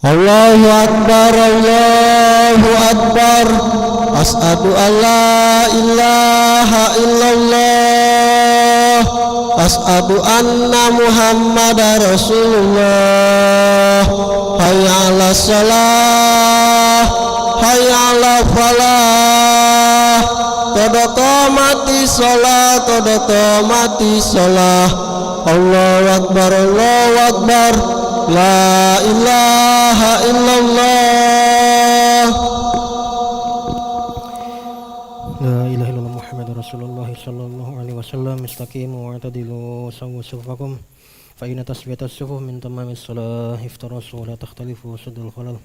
Allahu Akbar, Allahu Akbar. Asyhadu an la ilaha illallah. Asyhadu anna Muhammadar Rasulullah. Hayya 'alas shalah, hayya 'alal falah. Qad qamatis shalah, qad qamatis shalah. Allahu Akbar, Allahu Akbar. La ilaha illallah. La ilaha illallah Muhammadur Rasulullah sallallahu alaihi wasallam. Istaqimu wa'tadilu sawwu sufufakum fa inna tasbiyatas sufuf min tamamis shalah. Iftarasu wa la takhtalifu suddul khalal.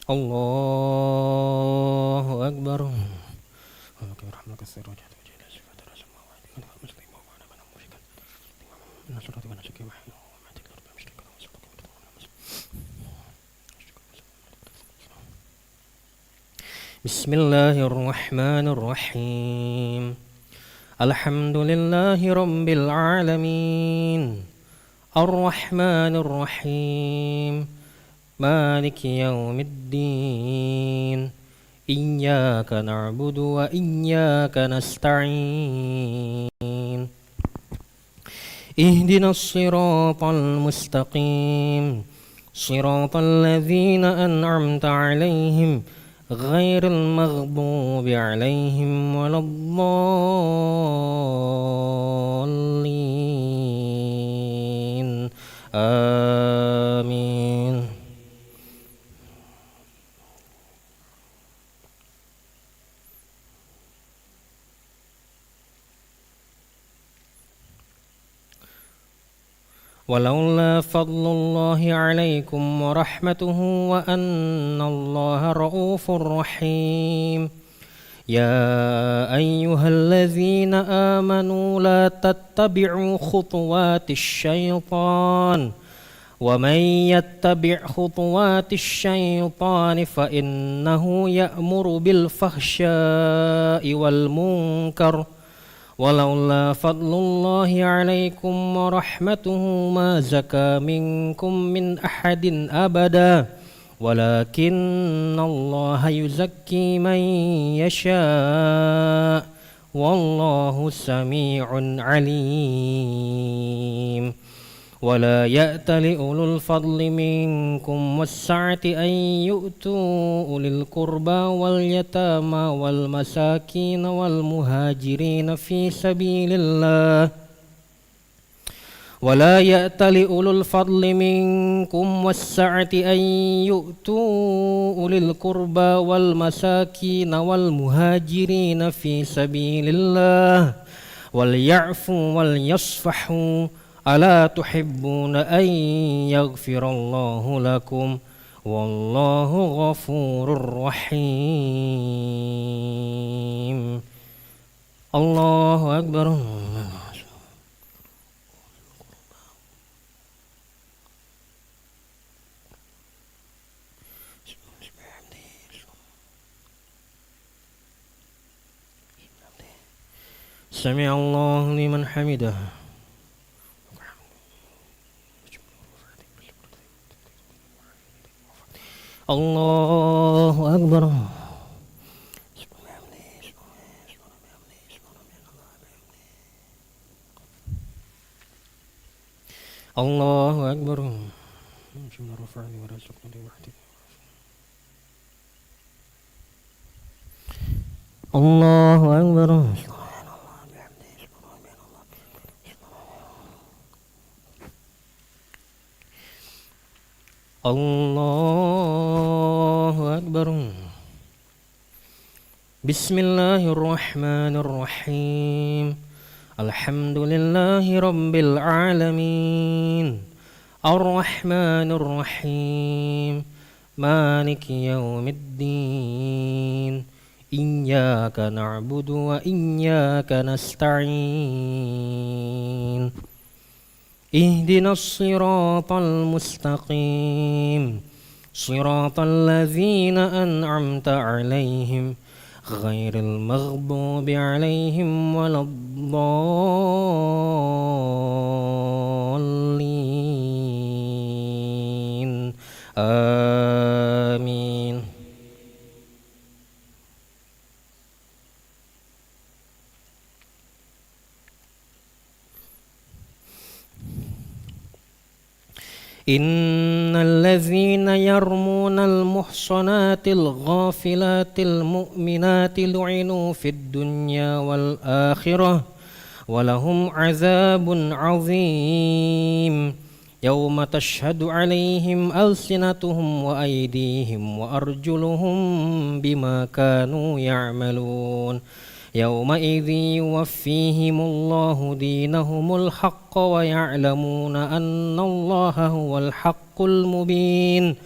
Allahu Akbar. Bismillahirrahmanirrahim. Alhamdulillahi rabbil alamin. Ar-Rahmanir-Rahim. Maliki yaumiddin. Iyyaka na'budu wa iyyaka nasta'in. Ihdinas siratal mustaqim. Siratal ladzina an'amta 'alaihim ghairil maghdubi 'alaihim waladdallin. Amin. Walaula fadlullahi alaikum wa rahmatuhu wa anna allaha ra'ufur rahim. Ya ayyuhalladzina amanu la tattabi'u khutuwatis syaitan. Wa man yattabi' khutuwatis syaitan fa innahu ya'muru bil fahsya'i wal munkar. Walaula fadlullahi alaikum wa rahmatuhu ma zaka minkum min ahadin abada walakinallaha yuzakki man yasha wallahu sami'un alim. ولا يأتل أولو الفضل منكم والسعة أن يؤتوا أولي القربى واليتامى والمساكين والمهاجرين في سبيل الله ولا يأتل أولو الفضل منكم والسعة أن يؤتوا أولي القربى والمساكين والمهاجرين في سبيل الله وليعفوا وليصفحوا ألا تحبون أن يغفر الله لكم والله غفور رحيم. الله أكبر. سمع الله لمن حمده. Allahu Akbar. Allahu Akbar. Allahu Akbar. Allahu Akbar. Bismillahirrahmanirrahim. Alhamdulillahi rabbil alamin. Ar-Rahmanir-Rahim. Maliki yaumiddin. Iyyaka na'budu wa iyyaka nasta'in. Ihdinas siratal mustaqim. Siratal ladzina an'amta 'alaihim غير المغضوب عليهم ولا الضالين آمين. إن الذين يرمون المحصنات الغافلات المؤمنات لعنوا في الدنيا والآخرة ولهم عذاب عظيم يوم تشهد عليهم ألسنتهم وأيديهم وأرجلهم بما كانوا يعملون يومئذ يوفيهم الله دينهم الحق ويعلمون أن الله هو الحق المبين.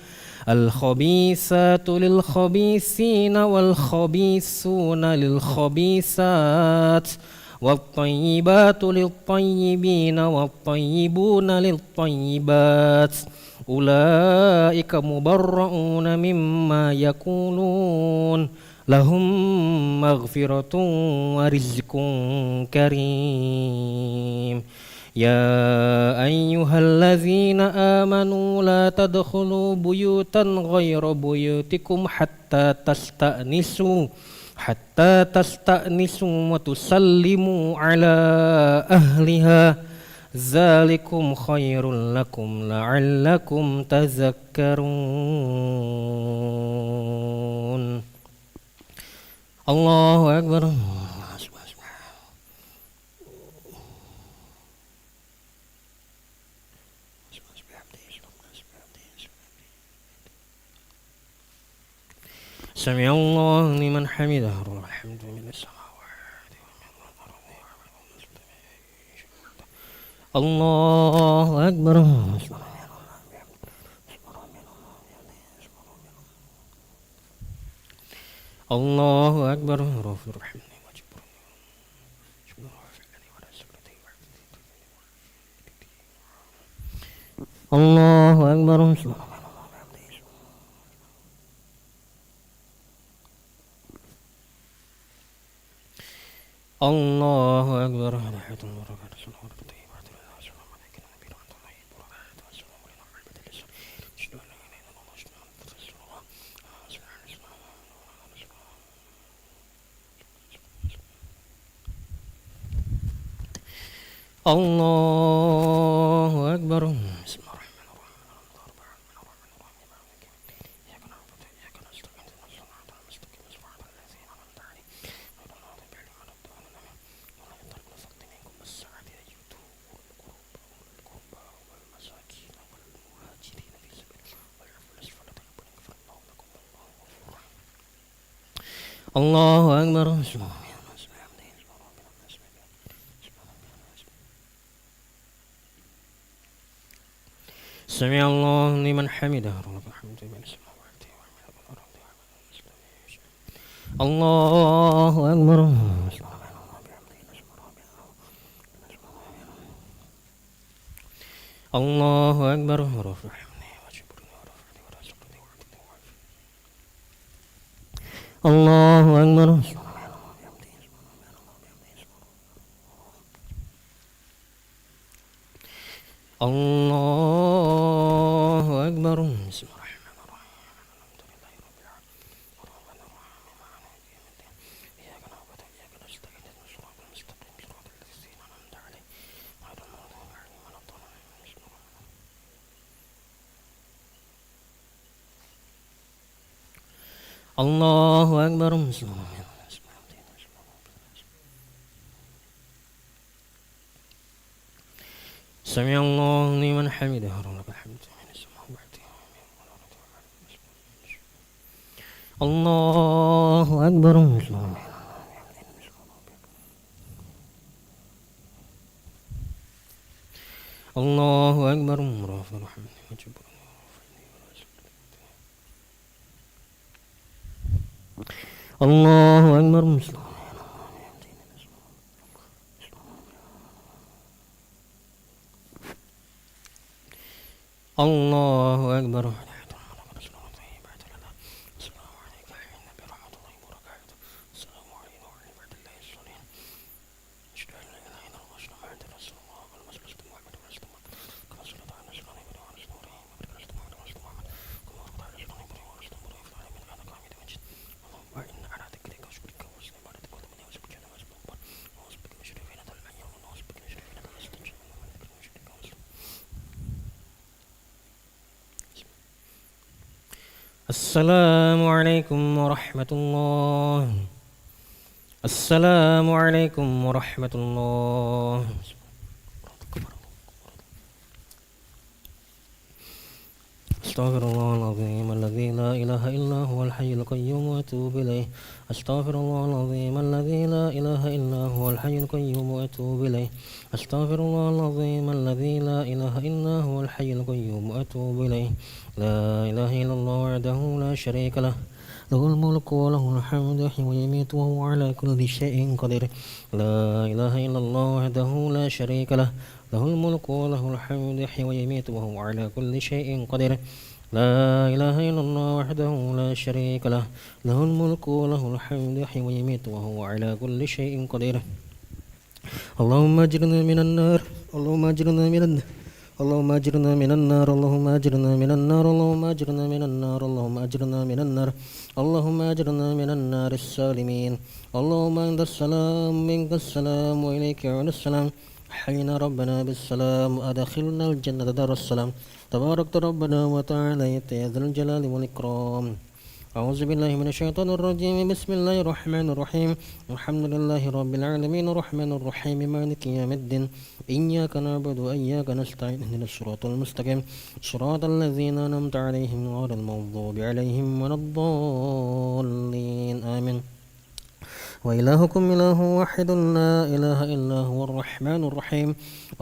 الخبيثات للخبيثين والخبيثون للخبيثات والطيبات للطيبين والطيبون للطيبات أولئك مبرؤون مما يقولون لهم مغفرة ورزق كريم. يا أيها الذين آمنوا لا تدخلوا بيوتا غير بيوتكم حتى تستأنسوا وتسلموا على أهلها ذلكم خير لكم لعلكم تذكرون. الله أكبر. سمع الله لمن حمده الحمد لله. الله أكبر. الله أكبر. الله أكبر. الله أكبر. الله أكبر. بسم الله الرحمن الرحيم. الله أكبر. سمع الله لمن حمده. الله أكبر. الله أكبر. الله أكبر. الله أكبر. بسم الله الرحمن الرحيم. الحمد لله رب العالمين الرحمن الرحيم مالك يوم الدين إياك نعبد وإياك نستعين اهدنا الصراط المستقيم صراط الذين أنعمت عليهم غير المغضوب عليهم ولا الضالين. الله أكبر. بسم الله الرحمن الرحيم. سمع الله لمن حمده. الله أكبر. الله أكبر. الله أكبر. الله أكبر. السلام عليكم ورحمة الله. السلام عليكم ورحمة الله. أستغفر الله العظيم الذي لا إله إلا هو الحي القيوم وأتوب إليه. أستغفر الله العظيم الذي لا إله إلا هو الحي القيوم وأتوب إليه. أستغفر الله العظيم الذي لا إله إلا هو الحي القيوم وأتوب إليه. لا إله إلا الله وحده لا شريك له، له الملك وله الحمد يحيي ويميت وهو على كل شيء قدير. لا إله إلا الله وحده لا شريك له، له الملك وله الحمد يحيي ويميت وهو على كل شيء قدير. لا إله إلا الله وحده لا شريك له، له الملك وله الحمد يحيي ويميت وهو على كل شيء قدير. اللهم أجرنا من النار، اللهم أجرنا من النار، اللهم أجرنا من النار، اللهم أجرنا من النار، اللهم أجرنا من النار، اللهم أجرنا من النار، اللهم أجرنا من النار السالمين. اللهم أنت السلام منك السلام وإليك يعود السلام. حينا ربنا بالسلام أدخلنا الجنة دار السلام. تباركت ربنا وتعالى يا ذا الجلال والإكرام. أعوذ بالله من الشيطان الرجيم. بسم الله الرحمن الرحيم. الحمد لله رب العالمين الرحمن الرحيم مالك يوم الدين. إياك نعبد وإياك نستعين اهدنا الصراط المستقيم صراط الذين أنعمت عليهم غير المغضوب عليهم ولا الضالين آمين. وإلهكم إله واحد لا إله إلا هو الرحمن الرحيم.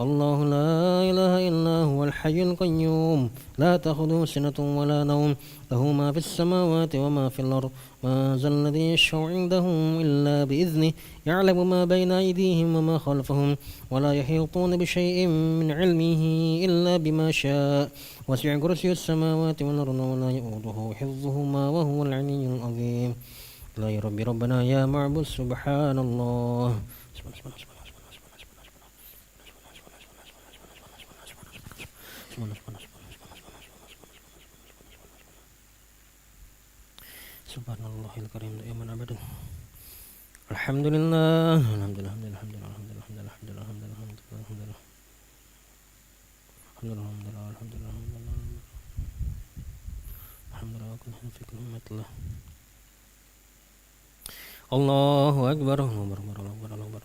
الله لا إله إلا هو الحي القيوم لا تأخذه سنة ولا نوم، له ما في السماوات وما في الأرض. ما ذا الذي يشفع عنده إلا بإذنه، يعلم ما بين أيديهم وما خلفهم، ولا يحيطون بشيء من علمه إلا بما شاء. وسع كرسي السماوات والأرض ولا يؤوده حفظهما وهو العلي العظيم. لا يا ربي ربنا يا معبود سبحان الله. سبحان الله الكريم دائما أبدا. الحمد لله الحمد لله الحمد لله الحمد لله الحمد لله الحمد لله الحمد لله الحمد لله الحمد لله الحمد لله الحمد لله الحمد لله الحمد لله وكل حين في كل أمة الله. الله أكبر الله أكبر الله أكبر الله أكبر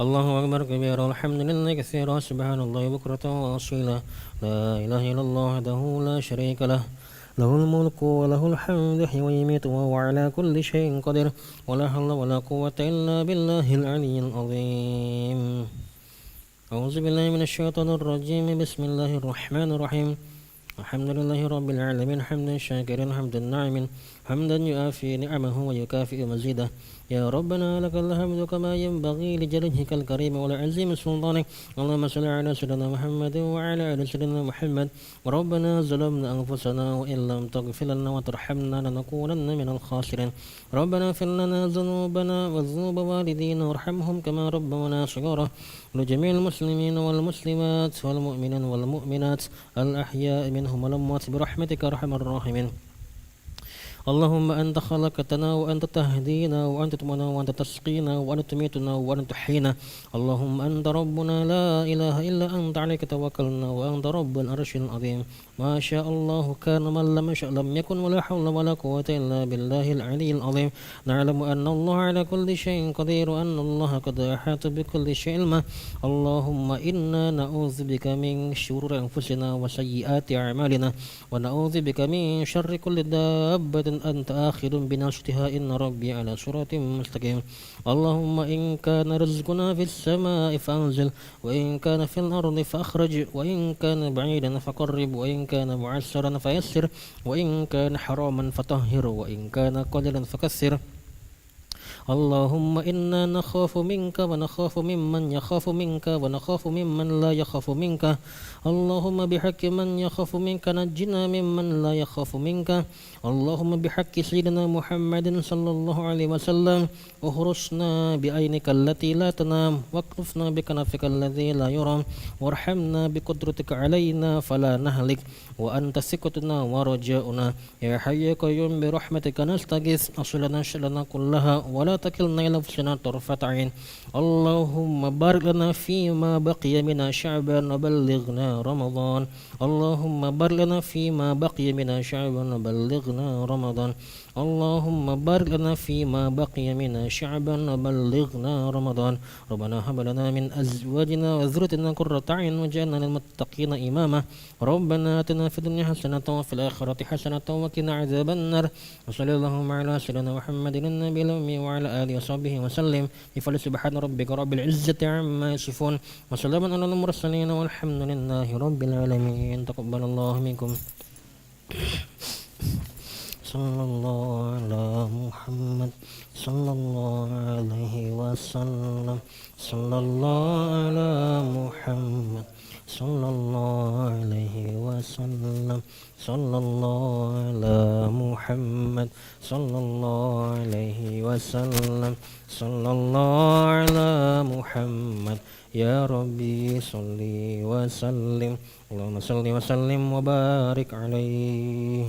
الله أكبر كبيرا الحمد لله كثيرا سبحان الله بكرة وأصيلا. لا إله إلا الله وحده لا شريك له، له الملك وله الحمد يحيي ويميت وهو على كل شيء قدير. ولا حول ولا قوة إلا بالله العلي العظيم. أعوذ بالله من الشيطان الرجيم. بسم الله الرحمن الرحيم. الحمد لله رب العالمين حمدا شاكرا حمدا ناعما حمدا يؤافي نعمه ويكافئ مزيده. يا ربنا لك الحمد كما ينبغي لجلالك الكريم ولعظيم سلطانك. اللهم صل على سيدنا محمد وعلى آل سيدنا محمد. ربنا ظلمنا أنفسنا وإن لم تغفر لنا وترحمنا لنكونن من الخاسرين. ربنا اغفر لنا ذنوبنا وذنوب والدينا وارحمهم كما ربونا صغارا. لجميع المسلمين والمسلمات والمؤمنين والمؤمنات الأحياء منهم والأموات برحمتك أرحم الراحمين. اللهم أنت خلقتنا وأنت تهدينا وأنت تؤمنا وأنت تسقينا وأنت تميتنا وأنت تحيينا. اللهم أنت ربنا لا إله إلا أنت عليك توكلنا وأنت رب العرش العظيم. ما شاء الله كان من لم يشأ لم يكن ولا حول ولا قوة إلا بالله العلي العظيم. نعلم أن الله على كل شيء قدير وأن الله قد أحاط بكل شيء علما. اللهم إنا نعوذ بك من شرور أنفسنا وسيئات أعمالنا ونعوذ بك من شر كل دابة أنت آخذ بناصيتها إن ربي على صراط مستقيم. اللهم إن كان رزقنا في السماء فأنزل، وإن كان في الأرض فأخرج، وإن كان بعيدا فقرب، وإن كان معسرا فيسر، وإن كان حراما فطهر، وإن كان قليلا فكثر. اللهم إنا نخاف منك ونخاف ممن يخاف منك ونخاف ممن لا يخاف منك. اللهم بحق من يخاف منك نجنا ممن لا يخاف منك. اللهم بحق سيدنا محمد صلى الله عليه وسلم احرسنا بعينك التي لا تنام واكلفنا بكنفك الذي لا يرام وارحمنا بقدرتك علينا فلا نهلك وأنت ثقتنا ورجاؤنا. يا حي يا قيوم برحمتك نستغيث أصلنا شأننا كلها ولا ولا تكلنا إلى أنفسنا طرفة عين. اللهم بارك لنا فيما بقي من شعبان وبلغنا رمضان. اللهم بارك لنا فيما بقي من شعبان وبلغنا رمضان. اللهم بارك لنا فيما بقي من شعبان وبلغنا رمضان. ربنا هب لنا من أزواجنا وذريتنا قرة أعين واجعلنا للمتقين إماما. ربنا آتنا في الدنيا حسنة وفي الآخرة حسنة وقنا عذاب النار. وصلى اللهم على سيدنا محمد النبي الأمي وعلى آله وصحبه وسلم. بفضل سبحان ربك رب العزة عما يصفون وسلام على المرسلين والحمد لله رب العالمين. تقبل الله منكم. صلى الله على محمد صلى الله عليه وسلم. صلى الله على محمد صلى الله عليه وسلم. صلى الله على محمد صلى الله عليه وسلم. صلى الله على محمد يا ربي صل وسلم. اللهم صل وسلم وبارك عليه.